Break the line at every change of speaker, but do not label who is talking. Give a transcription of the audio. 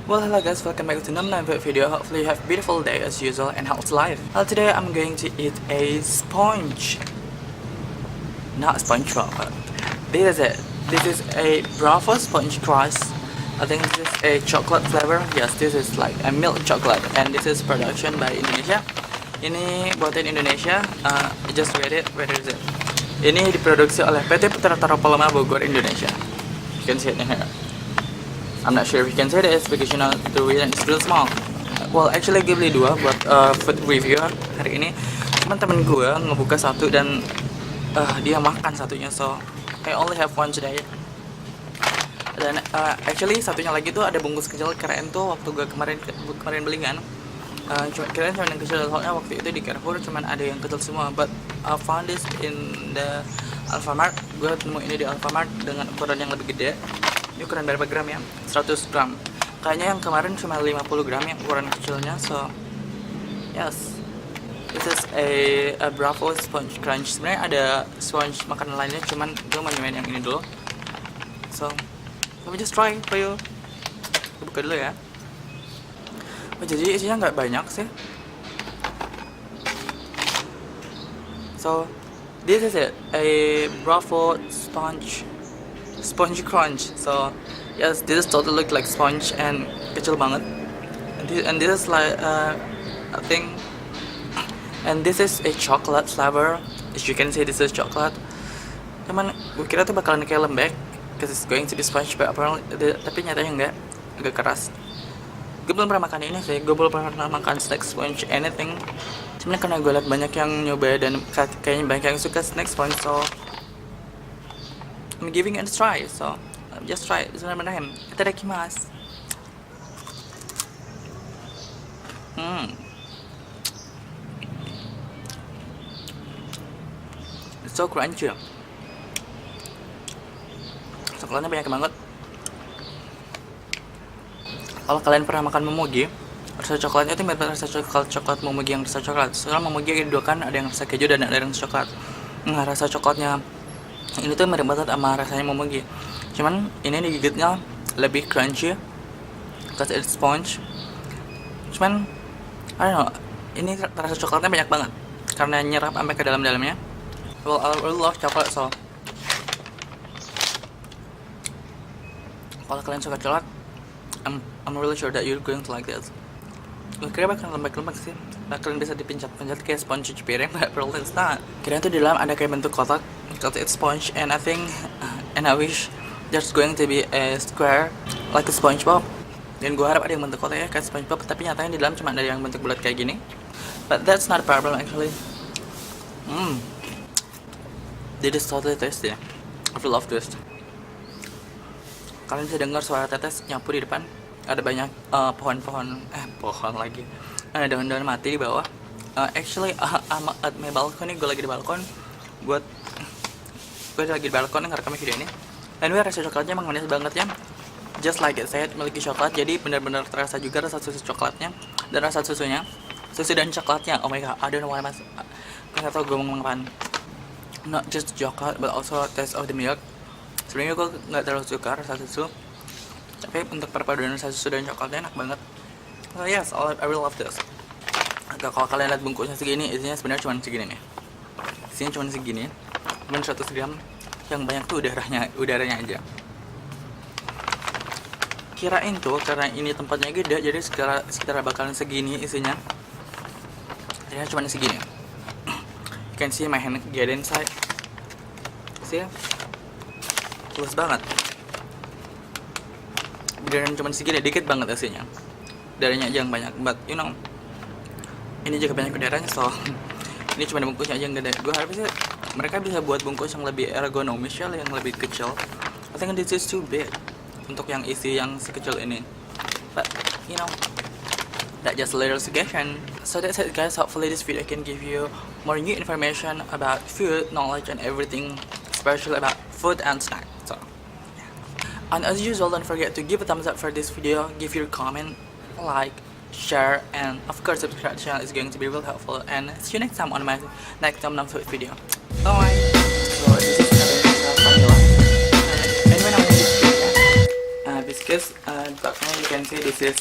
Well, hello guys, welcome back to NomNomFood video. Hopefully you have a beautiful day as usual and healthy life. Well, today I'm going to eat a sponge. Not SpongeBob, but this is it. This is a Bravo sponge crust. I think this is a chocolate flavor. Yes, this is like a milk chocolate, and this is production by Indonesia. Ini buatan Indonesia. Just read it. Where is it? Ini diproduksi oleh PT Putra Taropoloma Bogor, Indonesia. You can see it in here. I'm not sure if you can say this because you know the region is still small. Well, actually gue beli dua buat food review hari ini. Cuman temen gue ngebuka satu dan dia makan satunya, so I only have one today. Dan actually satunya lagi tuh ada bungkus kecil keren tuh waktu gue kemarin beli kan. Keren cuma yang kecil, soalnya waktu itu di Carrefour cuman ada yang kecil semua. But I found this in the Alfamart. Gue nemu ini di Alfamart dengan ukuran yang lebih gede. Ini ukuran berapa gram ya? 100 gram. Kayaknya yang kemarin cuma 50 gram yang ukuran kecilnya. So yes, this is a Bravo sponge crunch. Sebenarnya ada sponge makanan lainnya, cuman gue mau nyobain yang ini dulu. So let me just try for you. Gue buka dulu ya. Oh, jadi isinya nggak banyak sih. So this is it, a Bravo sponge crunch. So yes, this is totally look like sponge and kecil banget. And this is like I think, and this is a chocolate flavor. As you can see, this is chocolate. Cuman gue kira tuh bakalan kayak lembek, because it's going to be sponge, but apparently, tapi nyatanya enggak, agak keras. Gue belum pernah makan ini sih, gue belum pernah makan snack sponge anything. Cuman karena gue liat banyak yang nyoba dan kayaknya banyak yang suka snack sponge, so I'm giving it a try. So just try it. Bismillahirrahmanirrahim. Itadakimasu. It's so crunchy. Coklatnya banyak banget. Kalau kalian pernah makan momogi, rasa coklatnya itu mirip rasa coklat momogi yang rasa coklat. Soalnya momogi ada dua kan, ada yang rasa keju dan ada yang rasa coklat. Nah, rasa coklatnya ini tuh mirip banget sama rasanya momogi. Cuman ini digigitnya lebih crunchy, because it's sponge. Cuman I don't know, ini rasa coklatnya banyak banget karena nyerap sampai ke dalam-dalamnya. Well, I really love chocolate, so kalau kalian suka coklat, I'm really sure that you're going to like this. Gue kira bakal lembek-lembek sih, bakalan bisa dipincat-pincat kayak sponge cuci piring, but apparently it's not. Kira tuh di dalam ada kayak bentuk kotak, because it's sponge, and I think, and I wish there's going to be a square like a SpongeBob. Dan gue harap ada yang bentuk kotak ya kayak SpongeBob, tapi nyatanya di dalam cuma ada yang bentuk bulat kayak gini. But that's not a problem actually. This is totally tasty. I really love this. Kalian bisa dengar suara tetes nyapu di depan. Ada banyak pohon lagi. Ada daun-daun mati di bawah. Actually, I'm at my balcony. Gue lagi di balkon. Gue lagi di balkon ngerekam video ini. Anyway, rasa coklatnya emang manis banget ya. Just like it, saya memiliki coklat. Jadi benar-benar terasa juga rasa susu coklatnya dan rasa susunya. Susu dan coklatnya. Oh my god, I don't know why mas. Gue nggak tahu gue ngomong apaan. Not just chocolate, but also taste of the milk. Sebenarnya gue nggak terlalu suka rasa susu, tapi untuk perpaduan rasa susu dan coklatnya enak banget. So yes, I really love this. Kalau kalian lihat bungkusnya segini, isinya sebenarnya cuma segini nih. Isinya cuma segini, cuma 100 gram. Yang banyak tuh udaranya aja. Kirain tuh karena ini tempatnya gede, jadi sekitar bakalan segini isinya. Isinya cuma segini. You can see my hand get inside. See? Tulus banget. Beneran cuma segini, dikit banget isinya. Udaranya aja yang banyak, but you know, ini juga banyak udaranya, so ini cuma bungkusnya aja yang gede. Gue harap sih mereka bisa buat bungkus yang lebih ergonomis ya, yang lebih kecil. I think this is too big untuk yang isi yang sekecil ini. But you know, that just a little suggestion. So that's it guys. Hopefully this video can give you more new information about food, knowledge, and everything, especially about food and snack. So yeah. And as usual, don't forget to give a thumbs up for this video, give your comment, like, share, and of course subscribe to the channel is going to be real helpful. And see you next time on my next NomNomFood video. Bye. So this is vanilla. And when I was biscuits, can see, this is